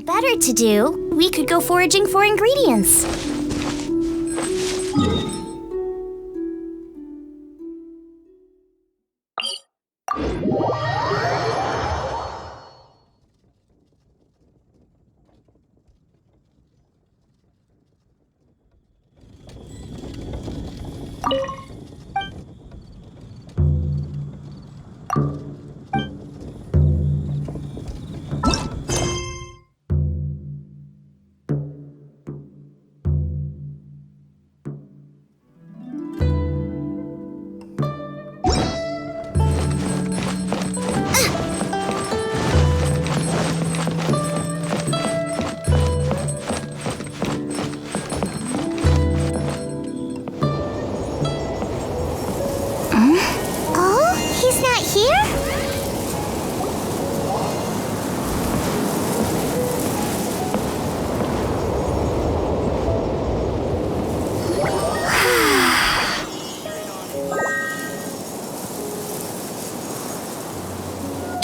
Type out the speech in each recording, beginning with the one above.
nothing better to do, we could go foraging for ingredients.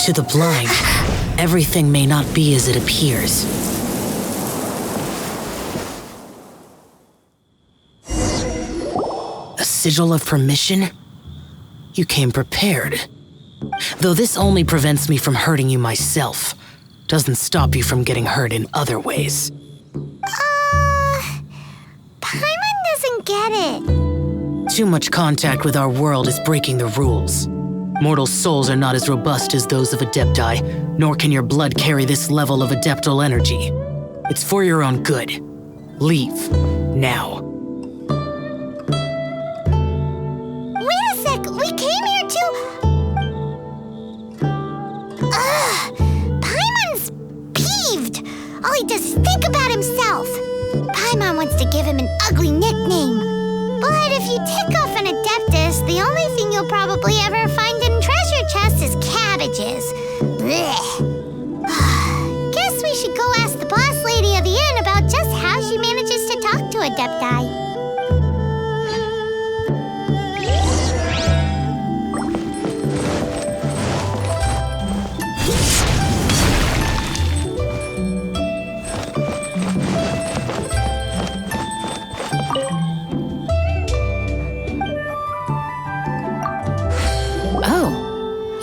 To the blind, everything may not be as it appears. A sigil of permission? You came prepared. Though this only prevents me from hurting you myself, doesn't stop you from getting hurt in other ways. Paimon doesn't get it. Too much contact with our world is breaking the rules. Mortal souls are not as robust as those of Adepti, nor can your blood carry this level of adeptal energy. It's for your own good. Leave. Now. Wait a sec! We came here to... Paimon's peeved! All he does is think about himself. Paimon wants to give him an ugly nickname. But if you tick off an Adeptus, the only thing you'll probably ever find in treasure chests is cabbages. Blech. Guess we should go ask the boss lady of the inn about just how she manages to talk to Adepti.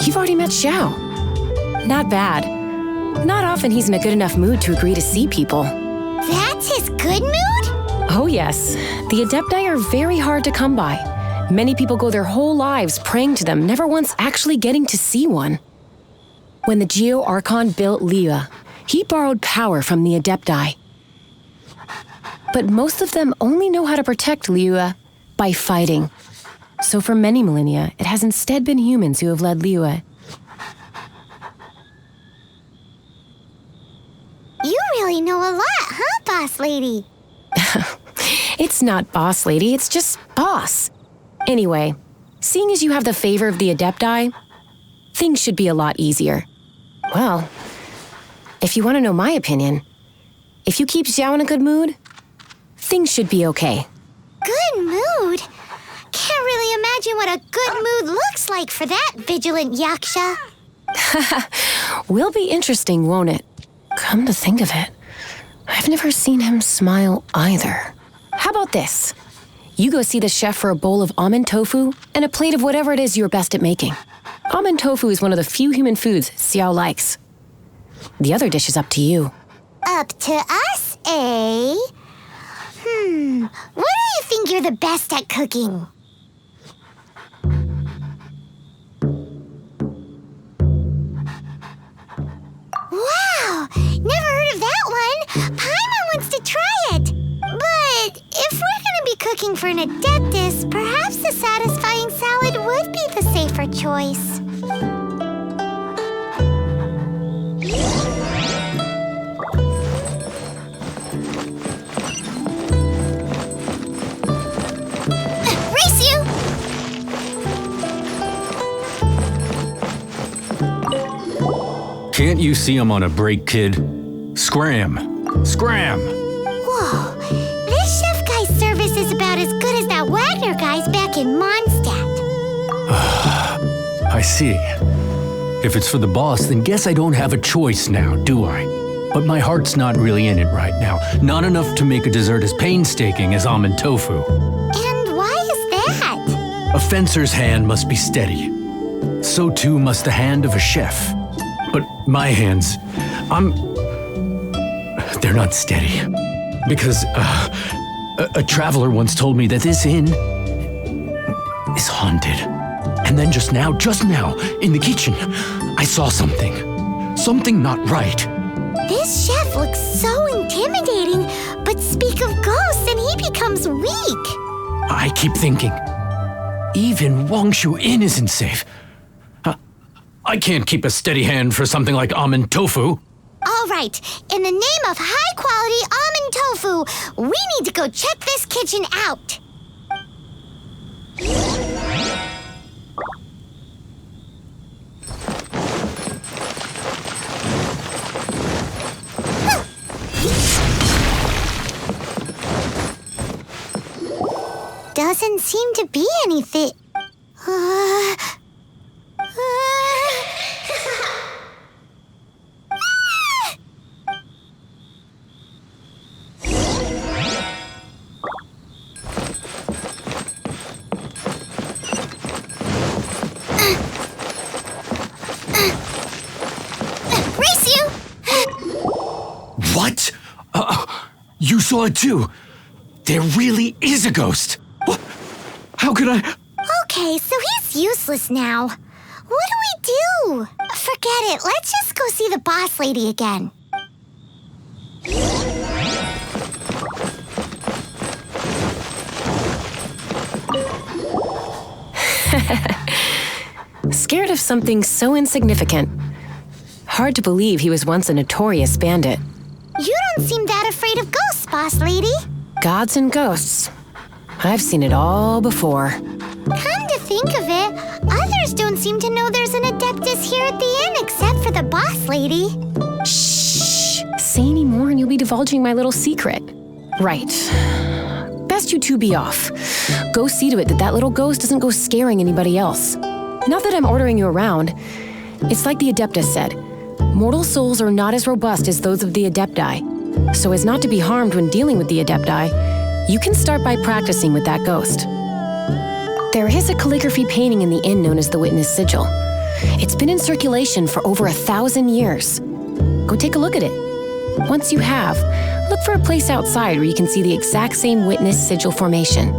You've already met Xiao. Not bad. Not often he's in a good enough mood to agree to see people. That's his good mood? Oh yes. The Adepti are very hard to come by. Many people go their whole lives praying to them, never once actually getting to see one. When the Geo Archon built Liyue, he borrowed power from the Adepti. But most of them only know how to protect Liyue by fighting. So for many millennia, it has instead been humans who have led Liyue. You really know a lot, huh, boss lady? It's not boss lady, it's just boss. Anyway, seeing as you have the favor of the Adepti, things should be a lot easier. Well, if you want to know my opinion, if you keep Xiao in a good mood, things should be okay. Good mood? Can't really imagine what a good mood looks like for that vigilant yaksha. Will be interesting, won't it? Come to think of it, I've never seen him smile either. How about this? You go see the chef for a bowl of almond tofu and a plate of whatever it is you're best at making. Almond tofu is one of the few human foods Xiao likes. The other dish is up to you. Up to us, eh? What do you think you're the best at cooking? Wow! Never heard of that one! Paimon wants to try it! But if we're gonna be cooking for an Adeptus, perhaps the satisfying salad would be the safer choice. Race you! Can't you see I'm on a break, kid? Scram! Scram! Whoa, this chef guy's service is about as good as that Wagner guy's back in Mondstadt. I see. If it's for the boss, then guess I don't have a choice now, do I? but my heart's not really in it right now. Not enough to make a dessert as painstaking as almond tofu. And why is that? A fencer's hand must be steady. So too must the hand of a chef. But my hands, they're not steady. Because a traveler once told me that this inn is haunted. And then just now, in the kitchen, I saw something. Something not right. This chef looks so intimidating, but speak of ghosts and he becomes weak. I keep thinking, even Wangshu Inn isn't safe. I can't keep a steady hand for something like almond tofu. All right, in the name of high-quality almond tofu, we need to go check this kitchen out. Doesn't seem to be anything. Race you! What? You saw it too. There really is a ghost. What? How could I? Okay, so he's useless now. What do we do? Forget it. Let's just go see the boss lady again. Scared of something so insignificant. Hard to believe he was once a notorious bandit. You don't seem that afraid of ghosts, boss lady. Gods and ghosts. I've seen it all before. Come to think of it, others don't seem to know there's an Adeptus here at the inn except for the boss lady. Shh! Say any more and you'll be divulging my little secret. Right. Best you two be off. Go see to it that little ghost doesn't go scaring anybody else. Not that I'm ordering you around. It's like the Adeptus said. Mortal souls are not as robust as those of the Adepti. So as not to be harmed when dealing with the Adepti, you can start by practicing with that ghost. There is a calligraphy painting in the inn known as the Witness Sigil. It's been in circulation for over 1,000 years. Go take a look at it. Once you have, look for a place outside where you can see the exact same Witness Sigil formation.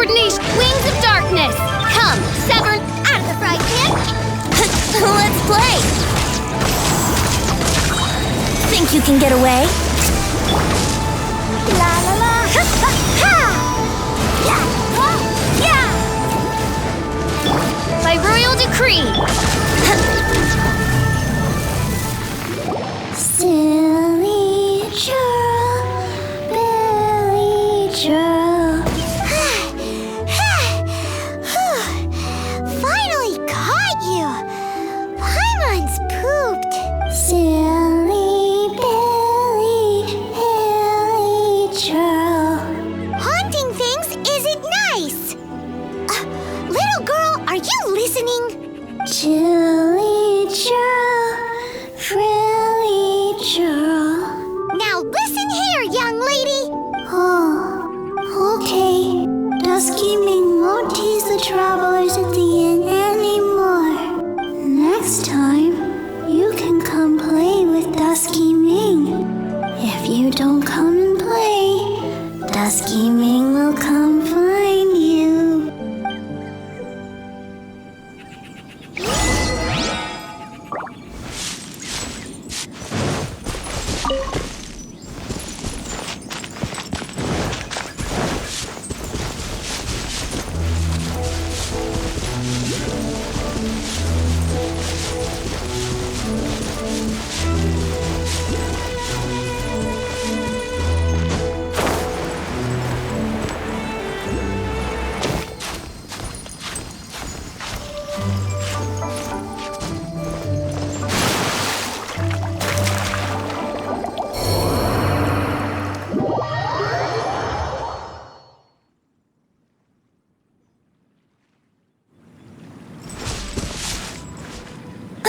coordination, wings of darkness. Come, Severn, out of the fry pan. Let's play. Think you can get away? La la la. Ha ha ha. Yeah. Oh, yeah. By royal decree. Silly churl, Billy churl. Finally caught you. Paimon's pooped. Silly Billy, Billy churl. Haunting things isn't nice. Little girl, are you listening? Chilly churl, frilly churl. Now listen here, young lady. Oh, okay. Dusky Ming won't tease the travelers at the inn anymore. Next time, you can come play with Dusky Ming. If you don't come and play, Dusky Ming will come find you.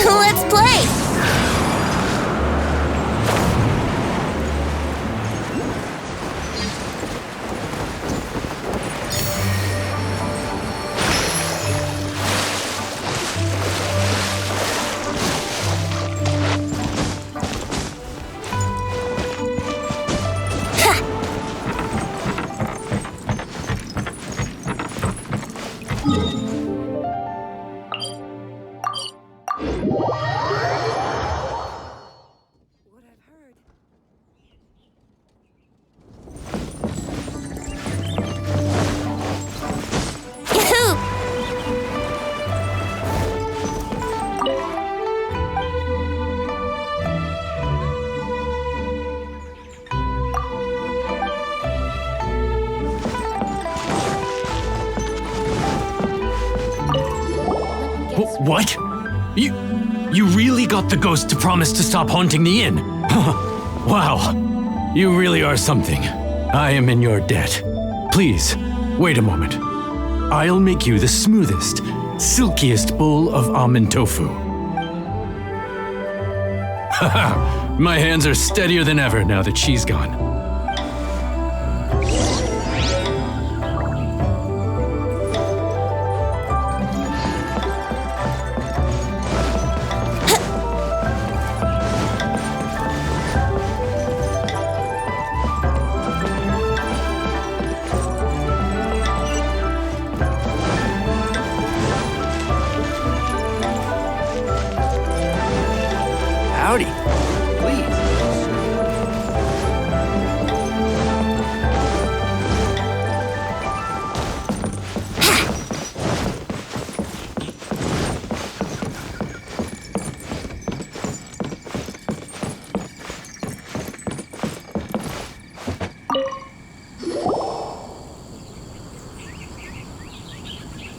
Let's play. What? You really got the ghost to promise to stop haunting the inn? Wow, you really are something. I am in your debt. Please, wait a moment. I'll make you the smoothest, silkiest bowl of almond tofu. Haha, my hands are steadier than ever now that she's gone. Howdy. Please.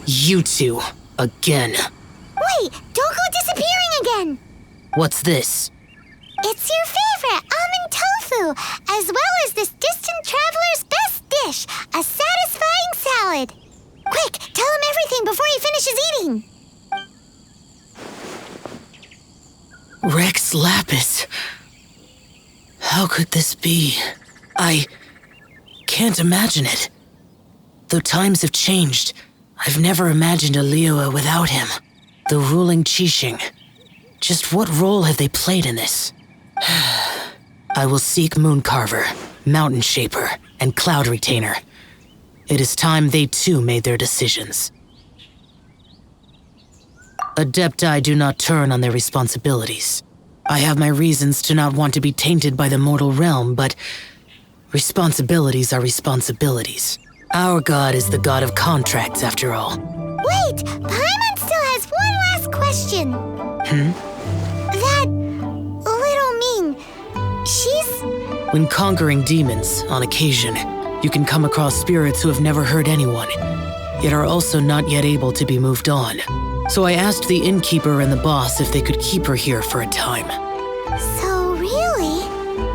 You two, again. Wait, don't go disappearing again. What's this? It's your favorite almond tofu, as well as this distant traveler's best dish, a satisfying salad. Quick, tell him everything before he finishes eating. Rex Lapis. How could this be? I can't imagine it. Though times have changed, I've never imagined a Liyue without him. The ruling Qixing. Just what role have they played in this? I will seek Moon Carver, Mountain Shaper, and Cloud Retainer. It is time they too made their decisions. Adepti do not turn on their responsibilities. I have my reasons to not want to be tainted by the mortal realm, but responsibilities are responsibilities. Our god is the god of contracts, after all. Wait, Paimon still has one last question. That little Ming, she's... When conquering demons, on occasion, you can come across spirits who have never hurt anyone, yet are also not yet able to be moved on. So I asked the innkeeper and the boss if they could keep her here for a time. So really,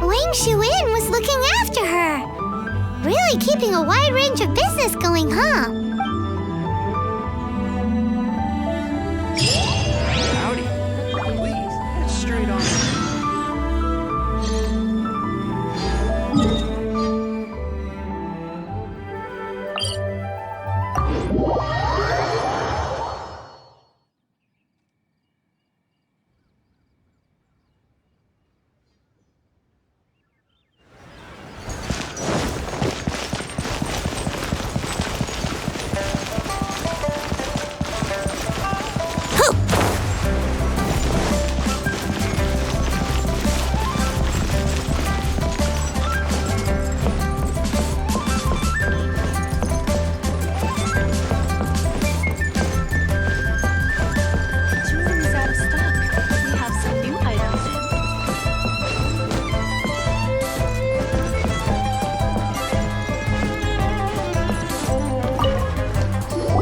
Wang Shuin was looking after her. Really keeping a wide range of business going, huh? Howdy. Please, head straight on.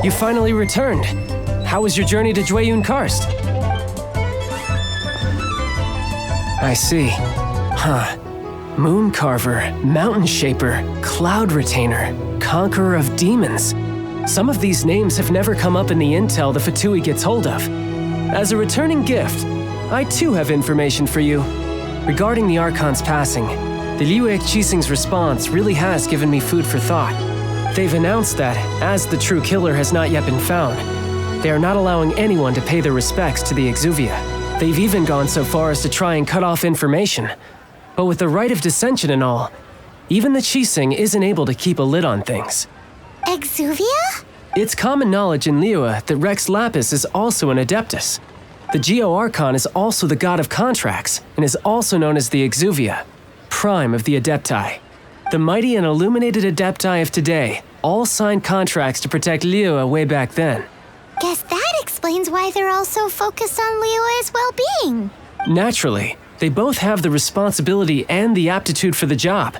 You finally returned. How was your journey to Jueyun Karst? I see. Huh. Moon Carver, Mountain Shaper, Cloud Retainer, Conqueror of Demons. Some of these names have never come up in the intel the Fatui gets hold of. As a returning gift, I too have information for you. Regarding the Archon's passing, the Liyue Qixing's response really has given me food for thought. They've announced that, as the true killer has not yet been found, they are not allowing anyone to pay their respects to the Exuvia. They've even gone so far as to try and cut off information. But with the right of dissension and all, even the Qixing isn't able to keep a lid on things. Exuvia? It's common knowledge in Liyue that Rex Lapis is also an Adeptus. The Geo Archon is also the god of contracts and is also known as the Exuvia, prime of the Adepti. The mighty and illuminated Adepti of today all signed contracts to protect Liyue way back then. Guess that explains why they're all so focused on Liyue's well-being. Naturally, they both have the responsibility and the aptitude for the job.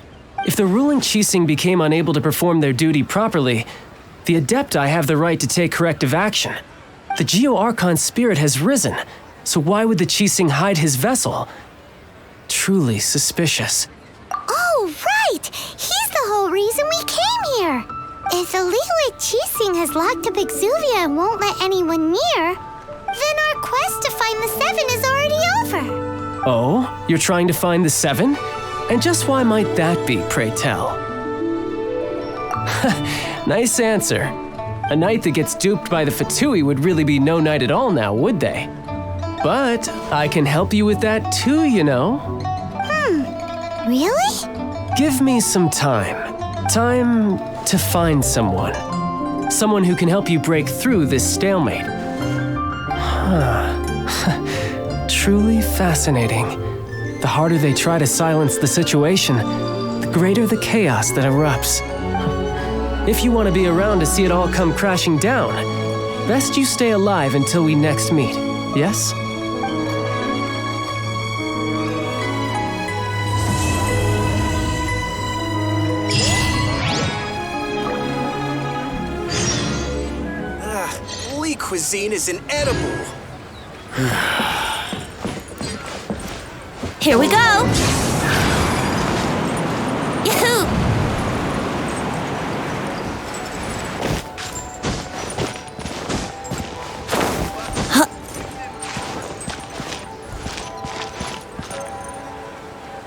If the ruling Qixing became unable to perform their duty properly, the Adepti have the right to take corrective action. The Geo Archon's spirit has risen, so why would the Qixing hide his vessel? Truly suspicious. Oh, right! He's the whole reason we came here! If the Liyue Qixing has locked up Exuvia and won't let anyone near, then our quest to find the Seven is already over. Oh, you're trying to find the Seven? And just why might that be, pray tell? Nice answer. A knight that gets duped by the Fatui would really be no knight at all now, would they? But I can help you with that too, you know. Really? Give me some time. Time to find someone. Someone who can help you break through this stalemate. Truly fascinating. The harder they try to silence the situation, the greater the chaos that erupts. If you want to be around to see it all come crashing down, best you stay alive until we next meet, yes? Lee cuisine is inedible. Here we go! Yahoo! Huh.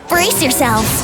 Brace yourselves!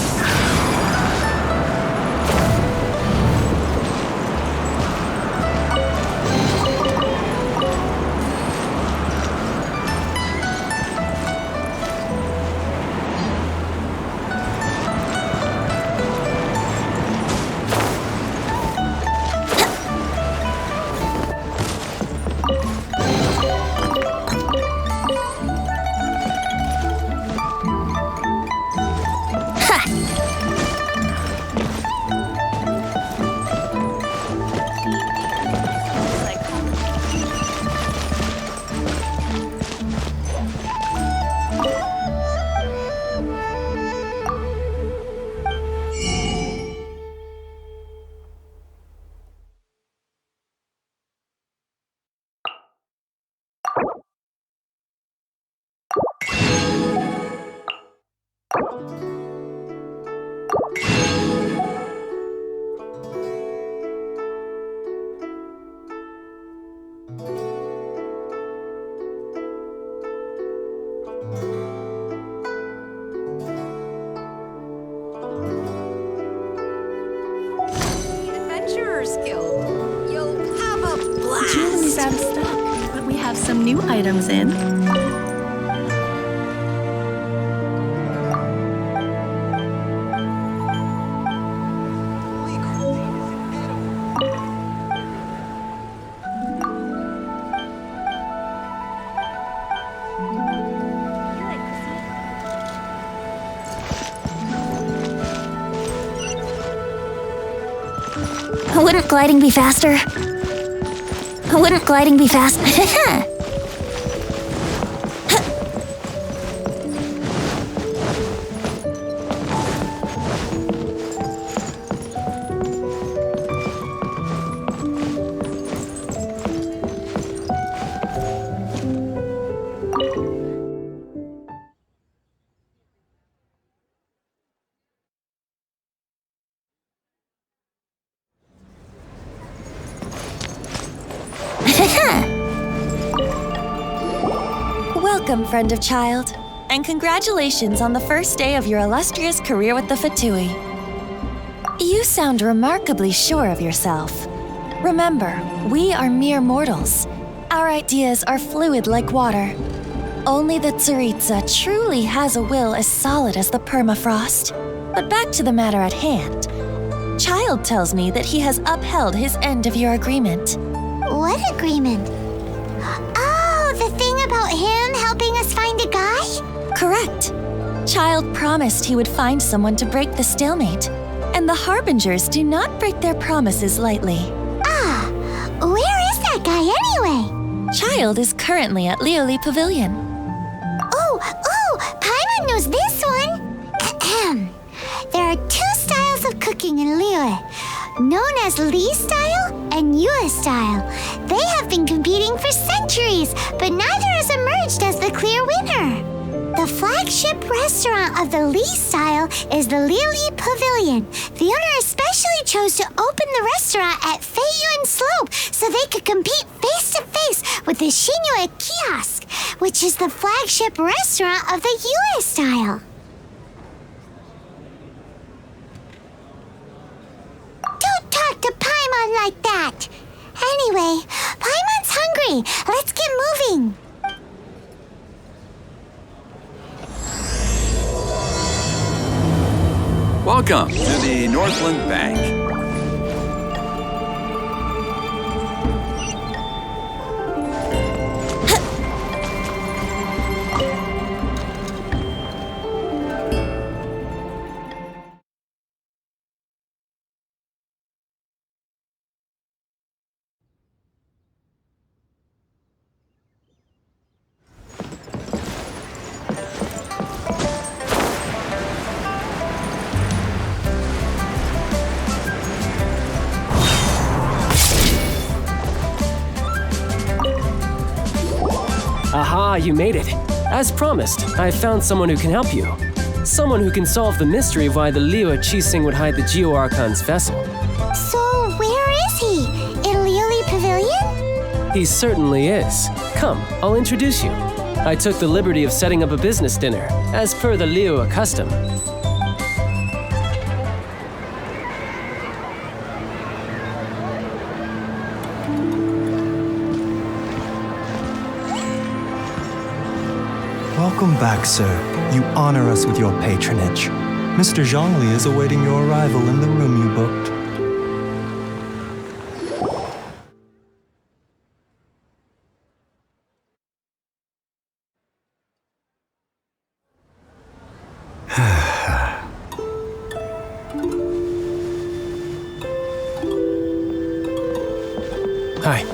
Adventurers Guild. You'll have a blast. Jewelry's out of stock, but we have some new items in. Wouldn't gliding be faster? Wouldn't gliding be fast? Welcome, friend of child, and congratulations on the first day of your illustrious career with the Fatui. You sound remarkably sure of yourself. Remember, we are mere mortals. Our ideas are fluid like water. Only the Tsaritsa truly has a will as solid as the permafrost. But back to the matter at hand. Child tells me that he has upheld his end of your agreement. What agreement? Oh, the thing about him helping us find a guy? Correct. Child promised he would find someone to break the stalemate, and the Harbingers do not break their promises lightly. Ah, where is that guy anyway? Child is currently at Liyue Pavilion. Oh, Paimon knows this one. Ahem. There are two styles of cooking in Liyue, known as Li style and Yue style. They have been competing for centuries, but neither has emerged as the clear winner. The flagship restaurant of the Li style is the Liyue Pavilion. The owner especially chose to open the restaurant at Feiyuan Slope so they could compete face-to-face with the Xinyue Kiosk, which is the flagship restaurant of the Yue style. Don't talk to Paimon like that! Anyway, Paimon's hungry. Let's get moving. Welcome to the Northland Bank. Aha, you made it. As promised, I found someone who can help you. Someone who can solve the mystery of why the Liyue Qixing would hide the Geo-Archon's vessel. So, where is he? In Liyue Pavilion? He certainly is. Come, I'll introduce you. I took the liberty of setting up a business dinner, as per the Liyue custom. Welcome back, sir. You honor us with your patronage. Mr. Zhongli is awaiting your arrival in the room you booked. Hi.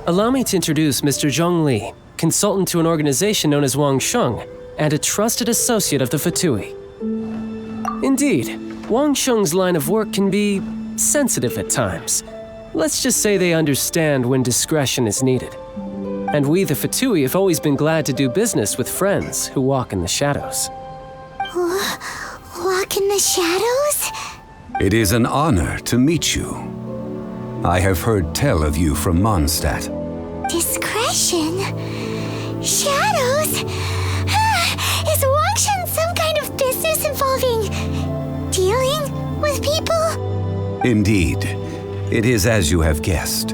Allow me to introduce Mr. Zhong Li, consultant to an organization known as Wang Sheng, and a trusted associate of the Fatui. Indeed, Wang Sheng's line of work can be sensitive at times. Let's just say they understand when discretion is needed. And we, the Fatui, have always been glad to do business with friends who walk in the shadows. Walk in the shadows? It is an honor to meet you. I have heard tell of you from Mondstadt. Discretion? Shadows? Is Wangshan some kind of business involving dealing with people? Indeed. It is as you have guessed.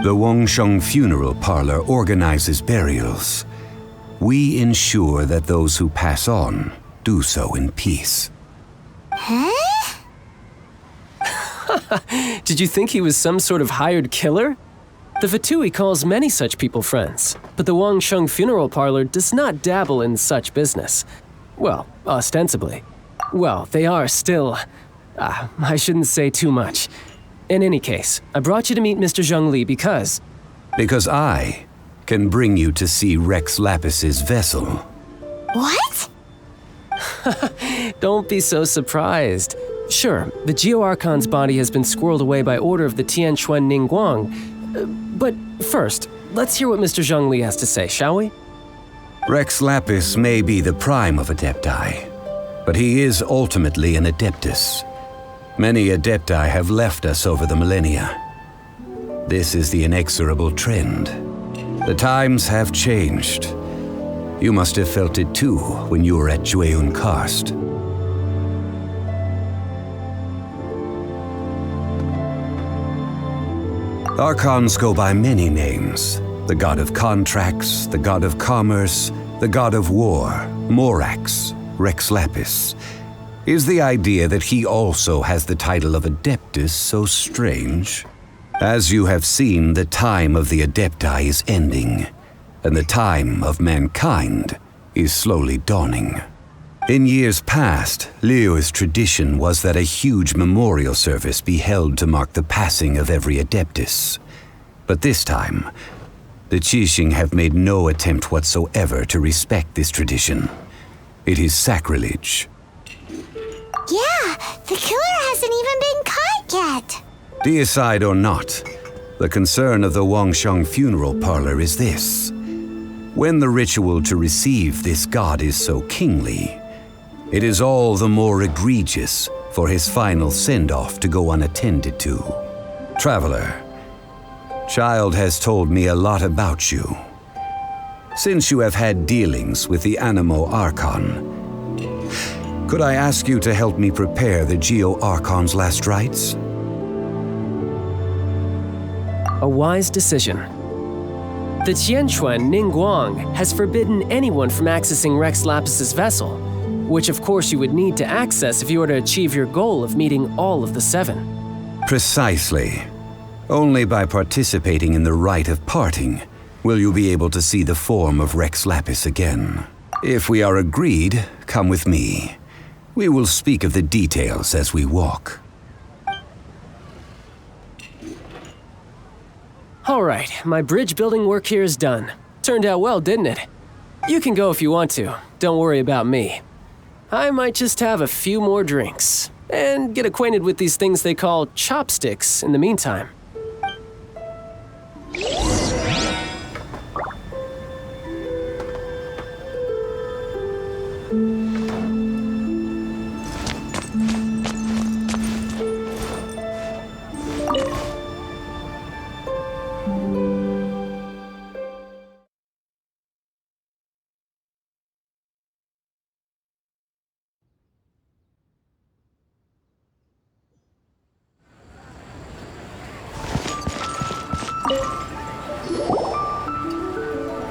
The Wangsheng Funeral Parlor organizes burials. We ensure that those who pass on do so in peace. Huh? Did you think he was some sort of hired killer? The Fatui calls many such people friends, but the Wangsheng Funeral Parlor does not dabble in such business. Well, ostensibly. Well, they are still... I shouldn't say too much. In any case, I brought you to meet Mr. Zhongli because... Because I can bring you to see Rex Lapis's vessel. What? Don't be so surprised. Sure, the Geo-Archon's body has been squirreled away by order of the Tianquan Ningguang. But first, let's hear what Mr. Zhongli has to say, shall we? Rex Lapis may be the prime of Adepti, but he is ultimately an Adeptus. Many Adepti have left us over the millennia. This is the inexorable trend. The times have changed. You must have felt it too when you were at Jueyun Karst. Archons go by many names. The god of contracts, the god of commerce, the god of war, Morax, Rex Lapis. Is the idea that he also has the title of Adeptus so strange? As you have seen, the time of the Adepti is ending, and the time of mankind is slowly dawning. In years past, Liyue's tradition was that a huge memorial service be held to mark the passing of every Adeptus. But this time, the Qixing have made no attempt whatsoever to respect this tradition. It is sacrilege. Yeah, the killer hasn't even been caught yet. Deicide or not, the concern of the Wangsheng Funeral Parlor is this. When the ritual to receive this god is so kingly, it is all the more egregious for his final send-off to go unattended to. Traveler, Child has told me a lot about you. Since you have had dealings with the Animo Archon, could I ask you to help me prepare the Geo-Archon's last rites? A wise decision. The Tianquan Ningguang has forbidden anyone from accessing Rex Lapis's vessel, which of course you would need to access if you were to achieve your goal of meeting all of the 7. Precisely. Only by participating in the rite of parting will you be able to see the form of Rex Lapis again. If we are agreed, come with me. We will speak of the details as we walk. All right, my bridge building work here is done. Turned out well, didn't it? You can go if you want to. Don't worry about me. I might just have a few more drinks and get acquainted with these things they call chopsticks in the meantime.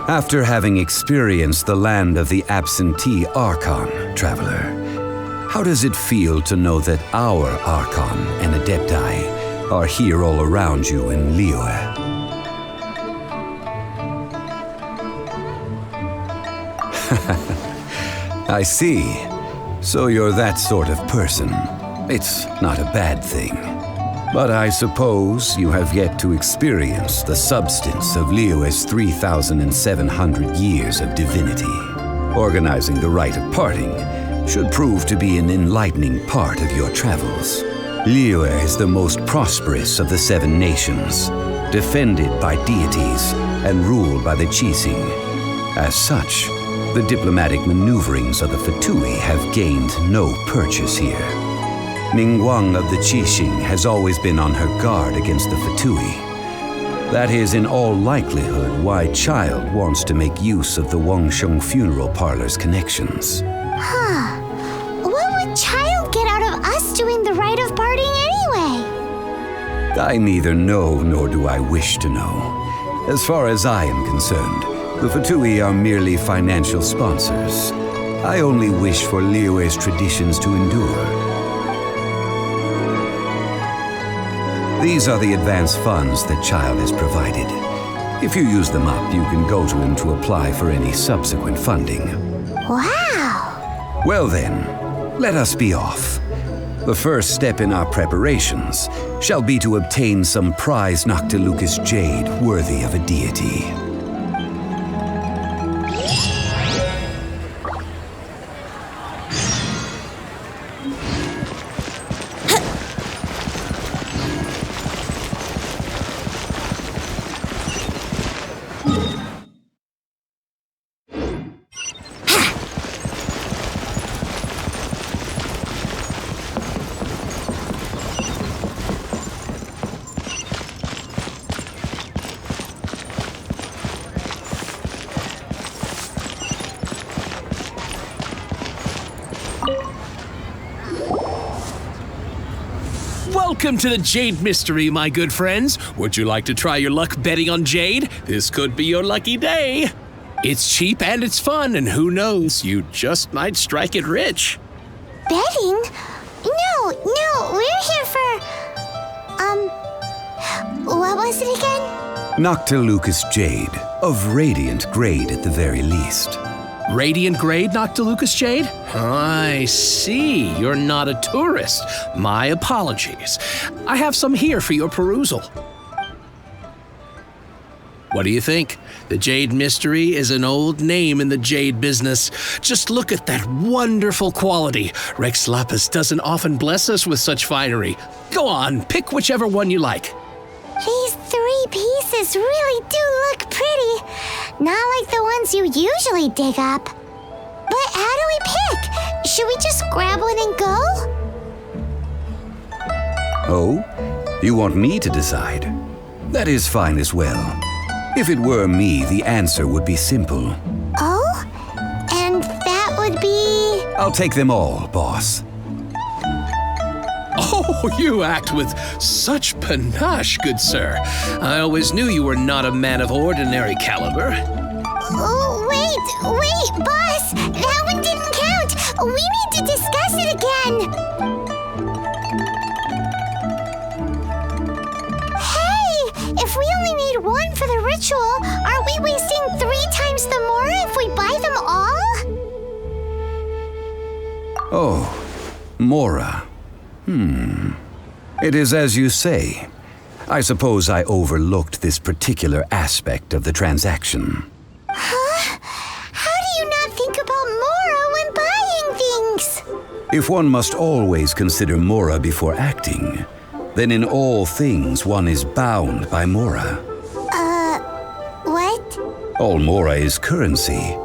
After having experienced the land of the absentee Archon, Traveler, how does it feel to know that our Archon and Adepti are here all around you in Liyue? I see. So you're that sort of person. It's not a bad thing. But I suppose you have yet to experience the substance of Liyue's 3,700 years of divinity. Organizing the rite of parting should prove to be an enlightening part of your travels. Liyue is the most prosperous of the 7 nations, defended by deities and ruled by the Qixing. As such, the diplomatic maneuverings of the Fatui have gained no purchase here. Ningguang of the Qixing has always been on her guard against the Fatui. That is in all likelihood why Child wants to make use of the Wangsheng funeral parlor's connections. Huh. What would Child get out of us doing the rite of parting anyway? I neither know nor do I wish to know. As far as I am concerned, the Fatui are merely financial sponsors. I only wish for Liyue's traditions to endure. These are the advance funds that Child has provided. If you use them up, you can go to him to apply for any subsequent funding. Wow! Well then, let us be off. The first step in our preparations shall be to obtain some prized Noctilucous jade worthy of a deity. Welcome to the Jade Mystery, my good friends. Would you like to try your luck betting on Jade? This could be your lucky day. It's cheap and it's fun, and who knows, you just might strike it rich. Betting? No, we're here for... what was it again? Noctilucous jade, of radiant grade at the very least. Radiant grade Noctilucous jade? I see. You're not a tourist. My apologies. I have some here for your perusal. What do you think? The Jade Mystery is an old name in the jade business. Just look at that wonderful quality. Rex Lapis doesn't often bless us with such finery. Go on, pick whichever one you like. These 3 pieces really do look pretty. Not like the ones you usually dig up. But how do we pick? Should we just grab one and go? Oh? You want me to decide? That is fine as well. If it were me, the answer would be simple. Oh? And that would be... I'll take them all, boss. Oh, you act with such panache, good sir. I always knew you were not a man of ordinary caliber. Oh, wait, boss! That one didn't count! We need to discuss it again! Hey! If we only need one for the ritual, aren't we wasting 3 times the more if we buy them all? Oh, Mora. It is as you say. I suppose I overlooked this particular aspect of the transaction. Huh? How do you not think about Mora when buying things? If one must always consider Mora before acting, then in all things one is bound by Mora. What? All Mora is currency,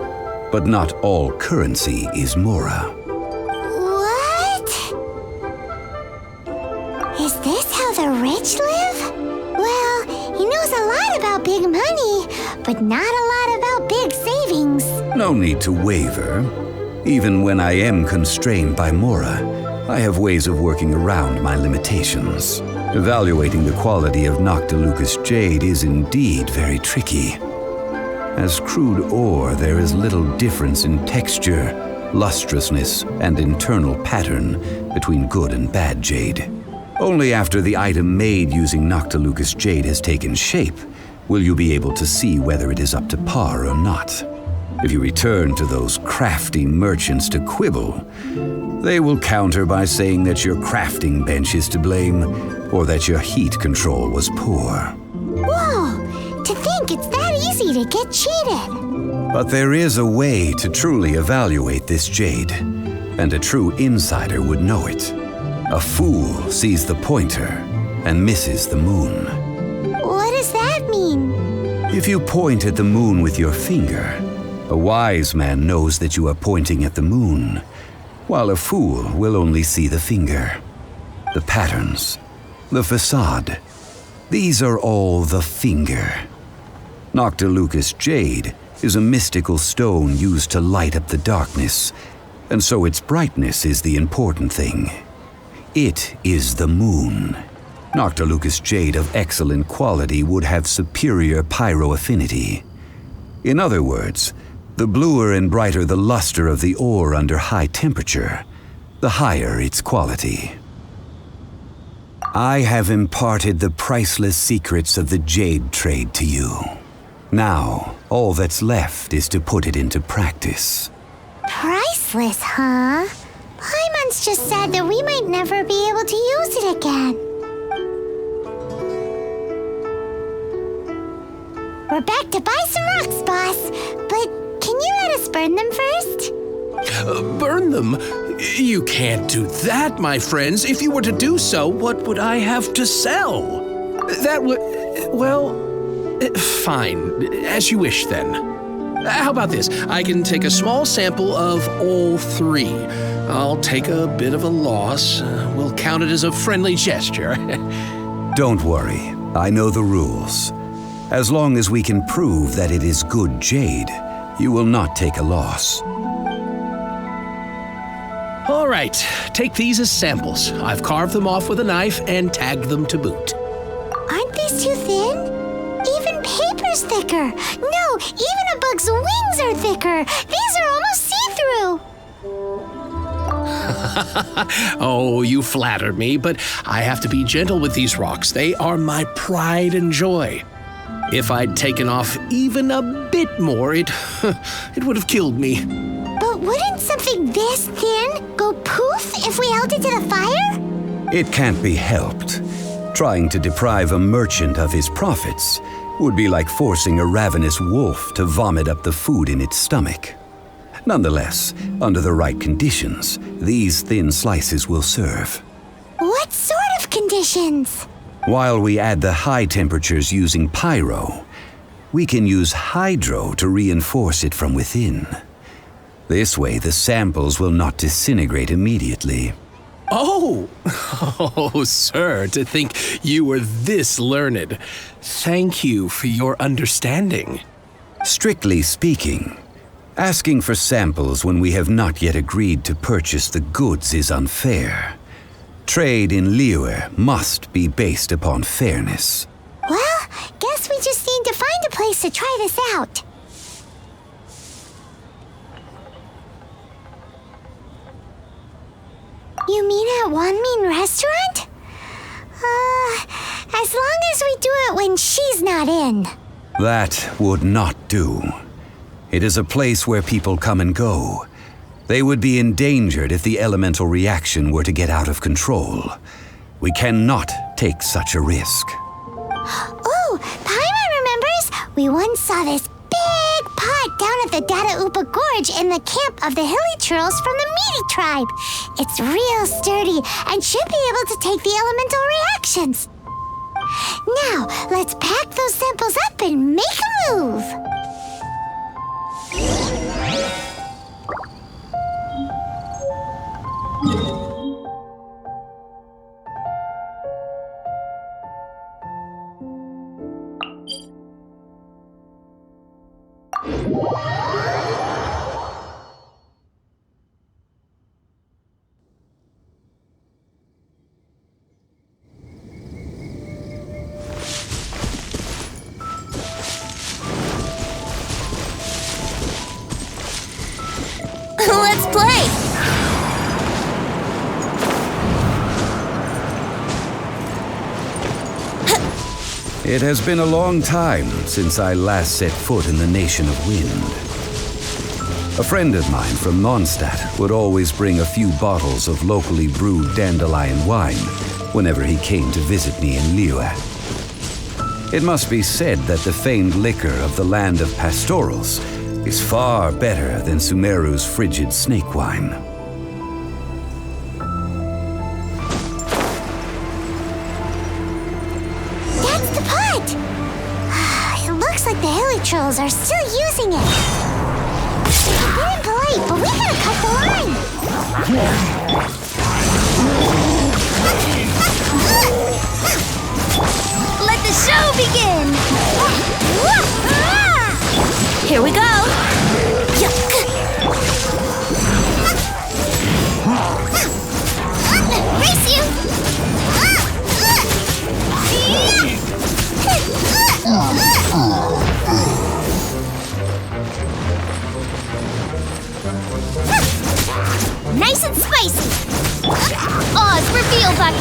but not all currency is Mora. Is this how the rich live? Well, he knows a lot about big money, but not a lot about big savings. No need to waver. Even when I am constrained by Mora, I have ways of working around my limitations. Evaluating the quality of Noctilucous jade is indeed very tricky. As crude ore, there is little difference in texture, lustrousness, and internal pattern between good and bad jade. Only after the item made using Noctilucous jade has taken shape will you be able to see whether it is up to par or not. If you return to those crafty merchants to quibble, they will counter by saying that your crafting bench is to blame or that your heat control was poor. Whoa! To think it's that easy to get cheated. But there is a way to truly evaluate this jade. and a true insider would know it. A fool sees the pointer and misses the moon. What does that mean? If you point at the moon with your finger, a wise man knows that you are pointing at the moon, while a fool will only see the finger. The patterns, the facade, these are all the finger. Noctilucous jade is a mystical stone used to light up the darkness, and so its brightness is the important thing. It is the moon. Noctilucous jade of excellent quality would have superior pyroaffinity. In other words, the bluer and brighter the luster of the ore under high temperature, the higher its quality. I have imparted the priceless secrets of the jade trade to you. Now, all that's left is to put it into practice. Priceless, huh? Paimon's just said that we might never be able to use it again. We're back to buy some rocks, boss. But can you let us burn them first? Burn them? You can't do that, my friends. If you were to do so, what would I have to sell? That would... well... fine. As you wish, then. How about this? I can take a small sample of all three. I'll take a bit of a loss. We'll count it as a friendly gesture. Don't worry. I know the rules. As long as we can prove that it is good jade, you will not take a loss. All right, take these as samples. I've carved them off with a knife and tagged them to boot. Aren't these too thin? Even paper's thicker. No, even a bug's wings are thicker. These are almost see-through. Oh, you flatter me, but I have to be gentle with these rocks. They are my pride and joy. If I'd taken off even a bit more, it would have killed me. But wouldn't something this thin go poof if we held it to the fire? It can't be helped. Trying to deprive a merchant of his profits would be like forcing a ravenous wolf to vomit up the food in its stomach. Nonetheless, under the right conditions, these thin slices will serve. What sort of conditions? While we add the high temperatures using pyro, we can use hydro to reinforce it from within. This way, the samples will not disintegrate immediately. Oh, sir, to think you were this learned. Thank you for your understanding. Strictly speaking, asking for samples when we have not yet agreed to purchase the goods is unfair. Trade in Liyue must be based upon fairness. Well, guess we just need to find a place to try this out. You mean at Wanmin Restaurant? As long as we do it when she's not in. That would not do. It is a place where people come and go. They would be endangered if the elemental reaction were to get out of control. We cannot take such a risk. Oh, Paimon remembers we once saw this big pot down at the Data Upa Gorge in the camp of the Hilly Churls from the Meaty tribe. It's real sturdy and should be able to take the elemental reactions. Now, let's pack those samples up and make a move. Let's play! It has been a long time since I last set foot in the Nation of Wind. A friend of mine from Mondstadt would always bring a few bottles of locally brewed dandelion wine whenever he came to visit me in Liyue. It must be said that the famed liquor of the land of pastorals is far better than Sumeru's frigid snake wine. Looks like the hilly trolls are still using it. They've been impolite, but we gotta cut the line. Let the show begin! Here we go! Race you! Nice and spicy! Oz, reveal back!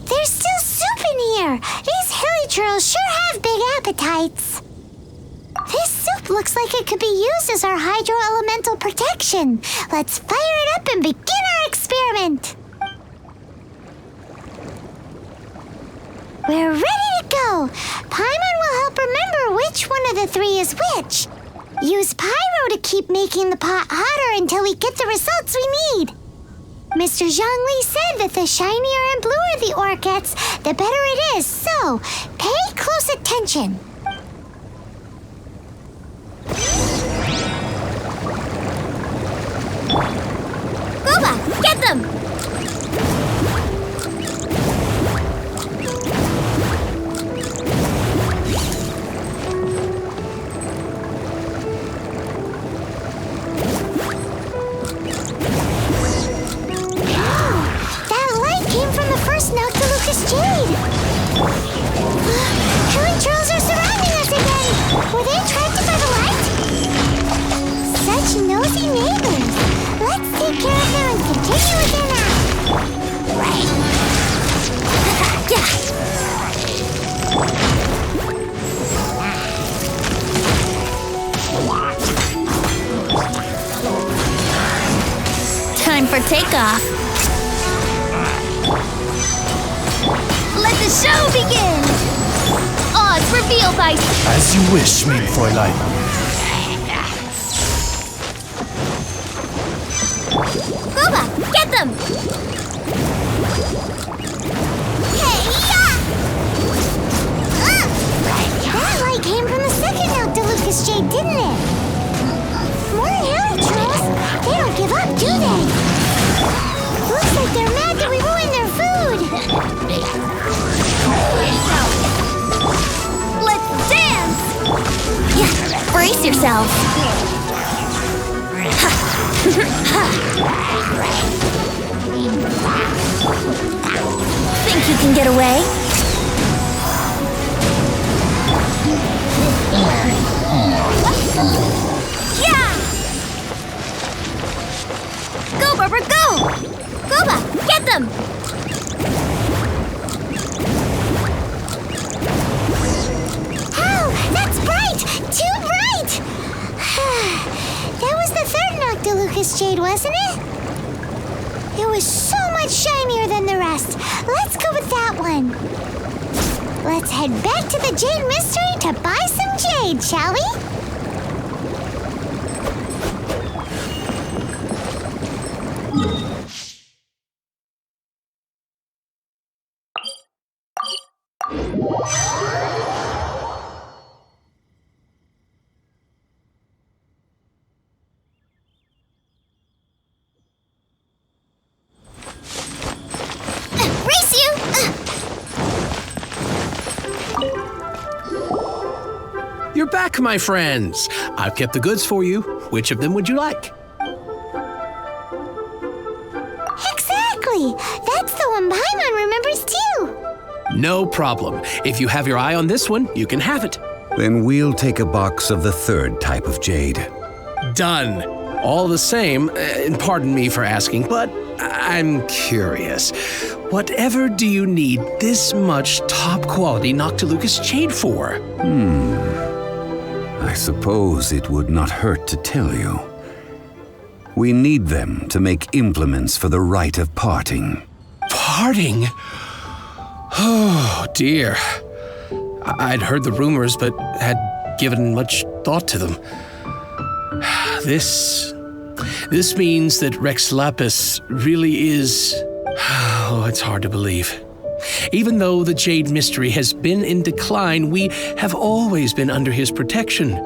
There's still soup in here. These hilly trolls sure have big appetites. This soup looks like it could be used as our hydro-elemental protection. Let's fire it up and begin our experiment. We're ready to go. Paimon will help remember which one of the three is which. Use pyro to keep making the pot hotter until we get the results we need. Mr. Zhongli said that the shinier and bluer the ore gets, the better it is, so pay close attention. Boba, get them! That light came from the first Noctilucous Jade. Hilly trolls are surrounding us again. Were they attracted by the light? Such nosy neighbors. Let's take care of them and continue with their nap. Right. Time for takeoff. Let the show begin! Oz, reveal by... As you wish, mein Fräulein. Boba, get them! That light came from the second Noctilucous Jade, didn't it? More hilly trolls. They don't give up, do they? Looks like they're mad that we ruined their food. Let's dance! Yeah, brace yourself. Think you can get away? Yeah! Go, Barbara, go! Boba, get them! Oh, that's bright! Too bright! That was the third Noctilucous Jade, wasn't it? It was so much shinier than the rest. Let's go with that one. Let's head back to the Jade Mystery to buy some jade, shall we? Race you! You're back, my friends. I've kept the goods for you. Which of them would you like? Exactly! That's the one Paimon remembers too! No problem. If you have your eye on this one, you can have it. Then we'll take a box of the third type of jade. Done. All the same, and pardon me for asking, but I'm curious. Whatever do you need this much top-quality Noctilucous Jade for? I suppose it would not hurt to tell you. We need them to make implements for the rite of parting. Parting? Oh, dear. I'd heard the rumors, but had given much thought to them. This This means that Rex Lapis really is... Oh, it's hard to believe. Even though the Jade Mystery has been in decline, we have always been under his protection.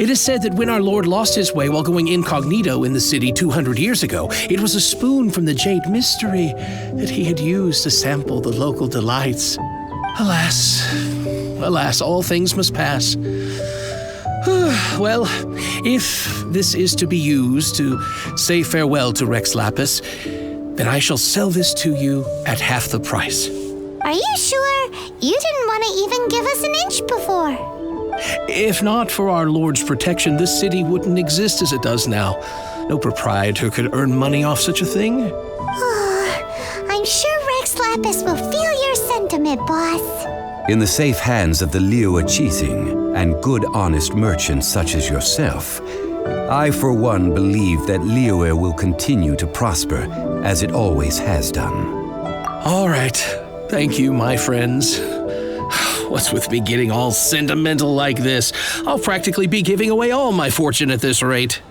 It is said that when our Lord lost his way while going incognito in the city 200 years ago, it was a spoon from the Jade Mystery that he had used to sample the local delights. Alas, all things must pass. Well, if this is to be used to say farewell to Rex Lapis, then I shall sell this to you at half the price. Are you sure? You didn't want to even give us an inch before. If not for our Lord's protection, this city wouldn't exist as it does now. No proprietor could earn money off such a thing. I'm sure Rex Lapis will feel your sentiment, boss. In the safe hands of the Liyue Chising and good honest merchants such as yourself, I for one believe that Liyue will continue to prosper as it always has done. All right. Thank you, my friends. What's with me getting all sentimental like this? I'll practically be giving away all my fortune at this rate.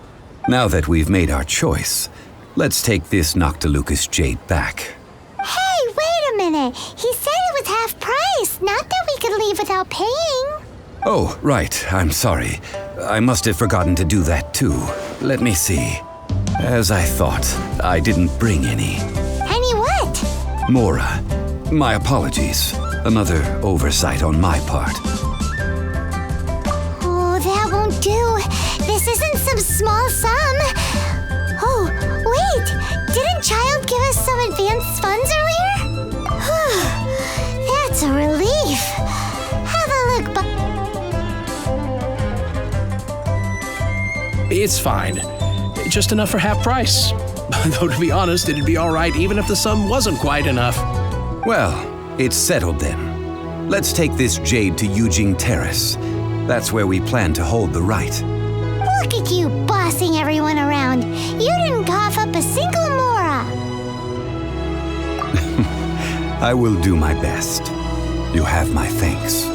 Now that we've made our choice, let's take this Noctilucous jade back. Hey, wait a minute. He said it was half price, not that we could leave without paying. Oh, right. I'm sorry. I must have forgotten to do that too. Let me see. As I thought, I didn't bring any. Any what? Mora. My apologies. Another oversight on my part. Oh, that won't do. This isn't some small sum. Oh, wait. Didn't Child give us some advanced funds earlier? That's a relief. Have a look, It's fine. Just enough for half price. Though to be honest, it'd be all right even if the sum wasn't quite enough. Well, it's settled then. Let's take this jade to Yujing Terrace. That's where we plan to hold the rite. Look at you bossing everyone around. You didn't cough up a single Mora. I will do my best. You have my thanks.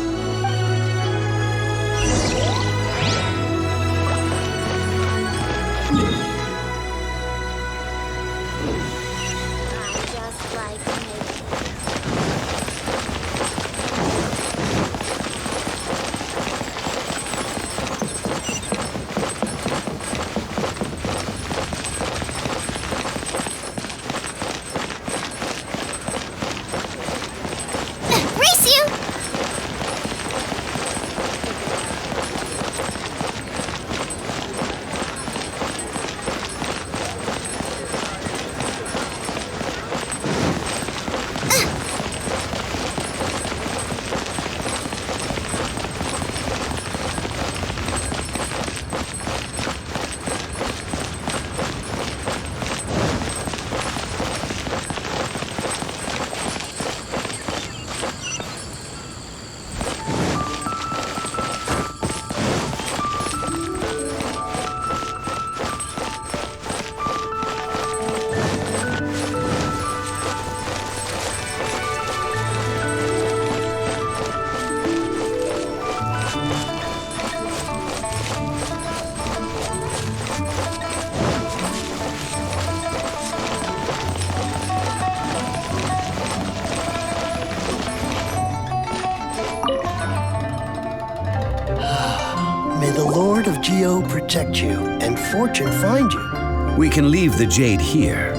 May the Lord of Geo protect you and fortune find you. We can leave the jade here.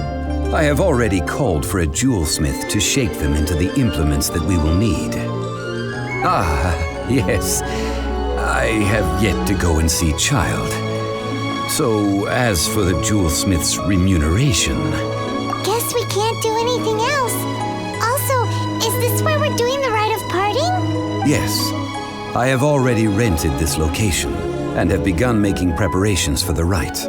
I have already called for a jewelsmith to shape them into the implements that we will need. Ah, yes. I have yet to go and see Child. So, as for the jewelsmith's remuneration... Guess we can't do anything else. Also, is this where we're doing the rite of parting? Yes. I have already rented this location and have begun making preparations for the rite.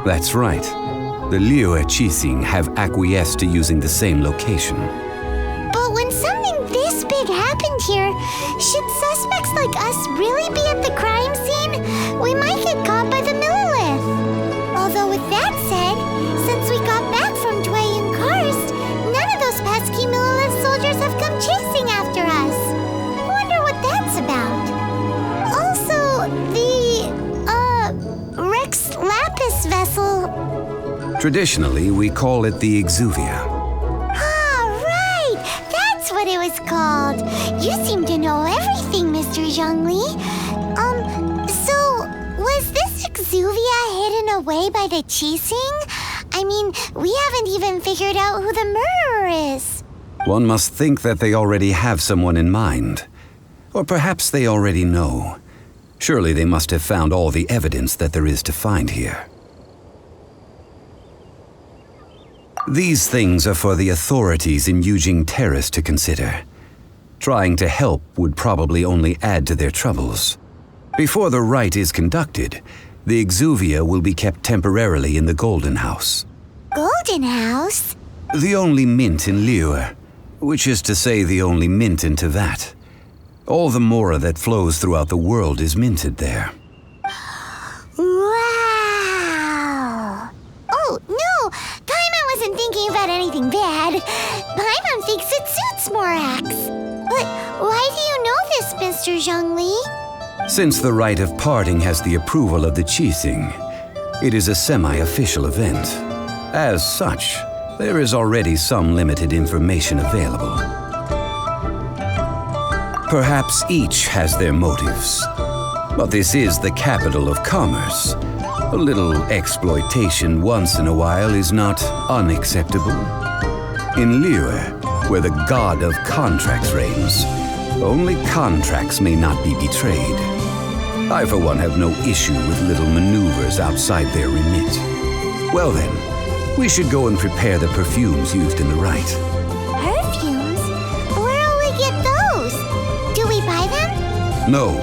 That's right. The Liyue Chising have acquiesced to using the same location. But when something this big happened here, should suspects like us really be at the crime scene? We might get caught by the Millilith. Although with that said, since we got back from Dwayne Karst, none of those pesky Millilith soldiers have come chasing after us. Wonder what that's about. Also, the Traditionally, we call it the exuvia. Ah, right! That's what it was called. You seem to know everything, Mr. Zhongli. So, was this exuvia hidden away by the Qixing? I mean, we haven't even figured out who the murderer is. One must think that they already have someone in mind. Or perhaps they already know. Surely they must have found all the evidence that there is to find here. These things are for the authorities in Yujing Terrace to consider. Trying to help would probably only add to their troubles. Before the rite is conducted, the exuvia will be kept temporarily in the Golden House. Golden House? The only mint in Liyue, which is to say the only mint in Teyvat. All the mora that flows throughout the world is minted there. Wow! Oh, no! Paimon wasn't thinking about anything bad. Paimon thinks it suits Morax. But why do you know this, Mr. Zhongli? Since the rite of parting has the approval of the Qixing, it is a semi-official event. As such, there is already some limited information available. Perhaps each has their motives, but this is the capital of commerce. A little exploitation once in a while is not unacceptable. In Liyue, where the god of contracts reigns, only contracts may not be betrayed. I, for one, have no issue with little maneuvers outside their remit. Well then, we should go and prepare the perfumes used in the rite. Perfumes? Where'll we get those? Do we buy them? No.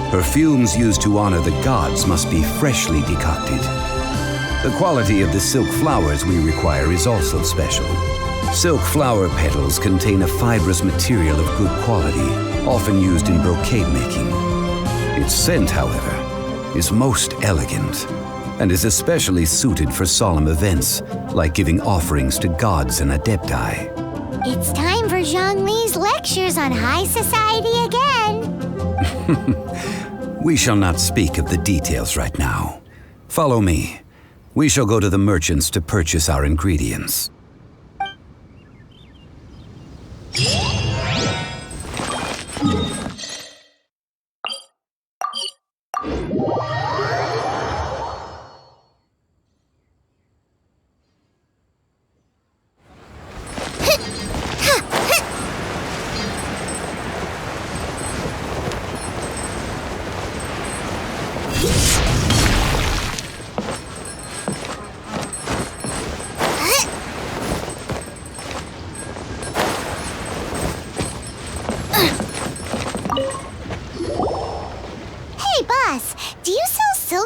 Perfumes used to honor the gods must be freshly decocted. The quality of the silk flowers we require is also special. Silk flower petals contain a fibrous material of good quality, often used in brocade making. Its scent, however, is most elegant and is especially suited for solemn events like giving offerings to gods and adepti. It's time for Zhongli's lectures on high society again. We shall not speak of the details right now. Follow me. We shall go to the merchants to purchase our ingredients.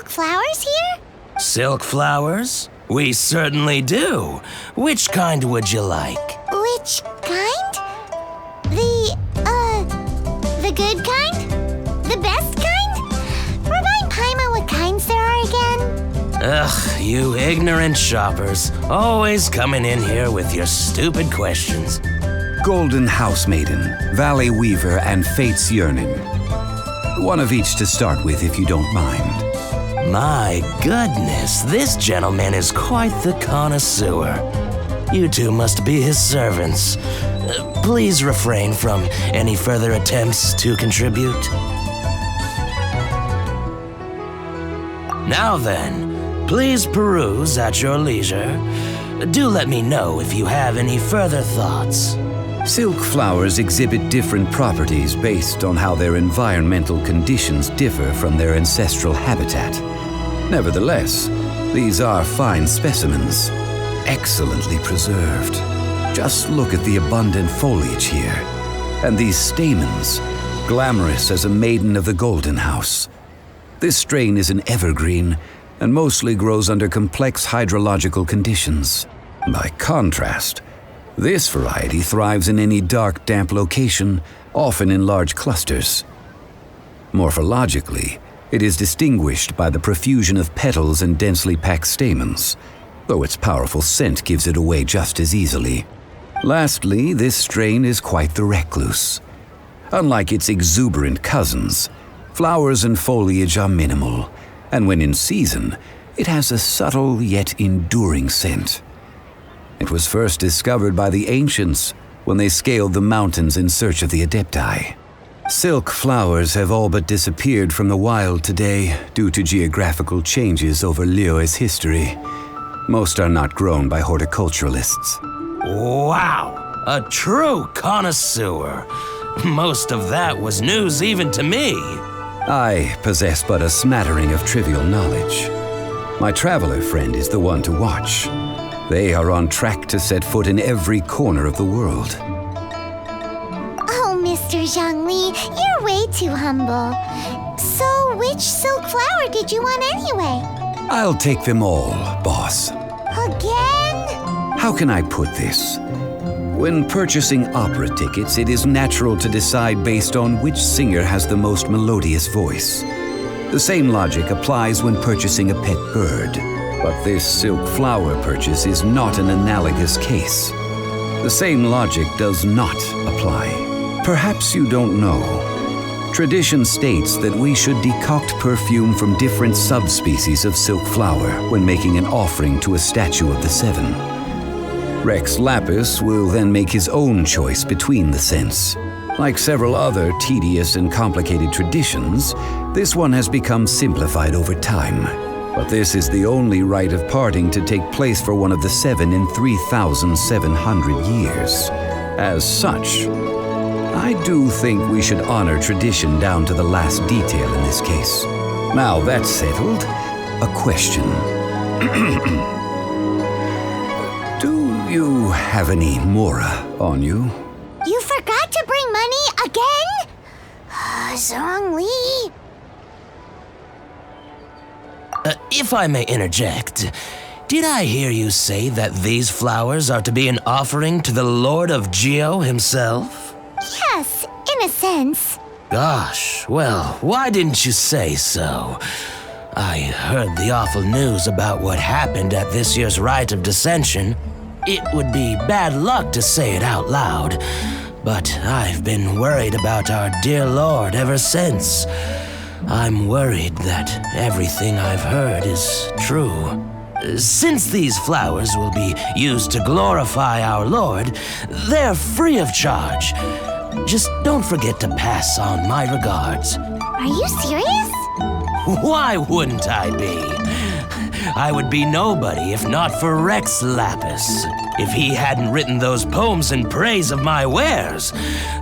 Flowers here? Silk flowers? We certainly do. Which kind would you like? Which kind? The good kind? The best kind? Remind Paimon what kinds there are again? Ugh, you ignorant shoppers. Always coming in here with your stupid questions. Golden House Maiden, Valley Weaver, and Fate's Yearning. One of each to start with, if you don't mind. My goodness, this gentleman is quite the connoisseur. You two must be his servants. Please refrain from any further attempts to contribute. Now then, please peruse at your leisure. Do let me know if you have any further thoughts. Silk flowers exhibit different properties based on how their environmental conditions differ from their ancestral habitat. Nevertheless, these are fine specimens, excellently preserved. Just look at the abundant foliage here, and these stamens, glamorous as a maiden of the Golden House. This strain is an evergreen and mostly grows under complex hydrological conditions. By contrast, this variety thrives in any dark, damp location, often in large clusters. Morphologically, it is distinguished by the profusion of petals and densely packed stamens, though its powerful scent gives it away just as easily. Lastly, this strain is quite the recluse. Unlike its exuberant cousins, flowers and foliage are minimal, and when in season, It has a subtle yet enduring scent. It was first discovered by the ancients when they scaled the mountains in search of the Adepti. Silk flowers have all but disappeared from the wild today due to geographical changes over Liyue's history. Most are not grown by horticulturalists. Wow! A true connoisseur. Most of that was news even to me. I possess but a smattering of trivial knowledge. My traveler friend is the one to watch. They are on track to set foot in every corner of the world. Oh, Mr. Zhongli, you're way too humble. So, which silk flower did you want anyway? I'll take them all, boss. Again? How can I put this? When purchasing opera tickets, it is natural to decide based on which singer has the most melodious voice. The same logic applies when purchasing a pet bird. But this silk flower purchase is not an analogous case. The same logic does not apply. Perhaps you don't know. Tradition states that we should decoct perfume from different subspecies of silk flower when making an offering to a statue of the seven. Rex Lapis will then make his own choice between the scents. Like several other tedious and complicated traditions, this one has become simplified over time. But this is the only rite of parting to take place for one of the seven in 3,700 years. As such, I do think we should honor tradition down to the last detail in this case. Now that's settled, a question. Do you have any mora on you? You forgot to bring money again? Zhongli. If I may interject, did I hear you say that these flowers are to be an offering to the Lord of Geo himself? Yes, in a sense. Gosh, well, why didn't you say so? I heard the awful news about what happened at this year's Rite of Dissension. It would be bad luck to say it out loud, but I've been worried about our dear Lord ever since. I'm worried that everything I've heard is true. Since these flowers will be used to glorify our Lord, they're free of charge. Just don't forget to pass on my regards. Are you serious? Why wouldn't I be? I would be nobody if not for Rex Lapis. If he hadn't written those poems in praise of my wares,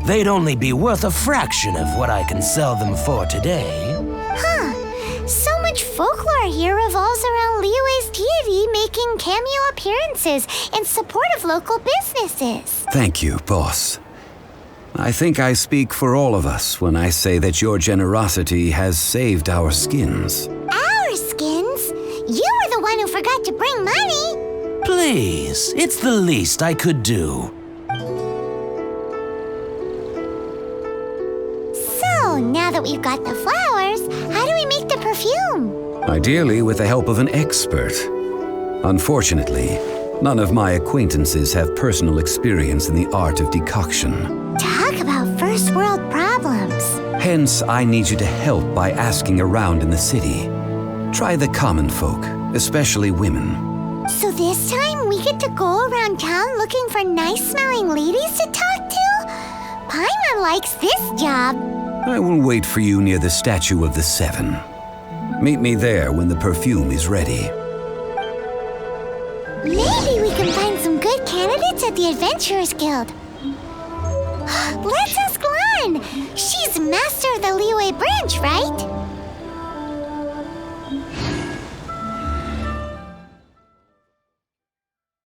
they'd only be worth a fraction of what I can sell them for today. Huh. So much folklore here revolves around Liyue's deity making cameo appearances in support of local businesses. Thank you, boss. I think I speak for all of us when I say that your generosity has saved our skins. Our skins? You were the one who forgot to bring money. Please, it's the least I could do. So, now that we've got the flowers, how do we make the perfume? Ideally with the help of an expert. Unfortunately, none of my acquaintances have personal experience in the art of decoction. Talk about first world problems. Hence, I need you to help by asking around in the city. Try the common folk, especially women. So this time we get to go around town looking for nice-smelling ladies to talk to? Paimon likes this job. I will wait for you near the statue of the seven. Meet me there when the perfume is ready. Maybe we can find some good candidates at the Adventurers Guild. Let's ask Lan. She's master of the Liyue branch, right?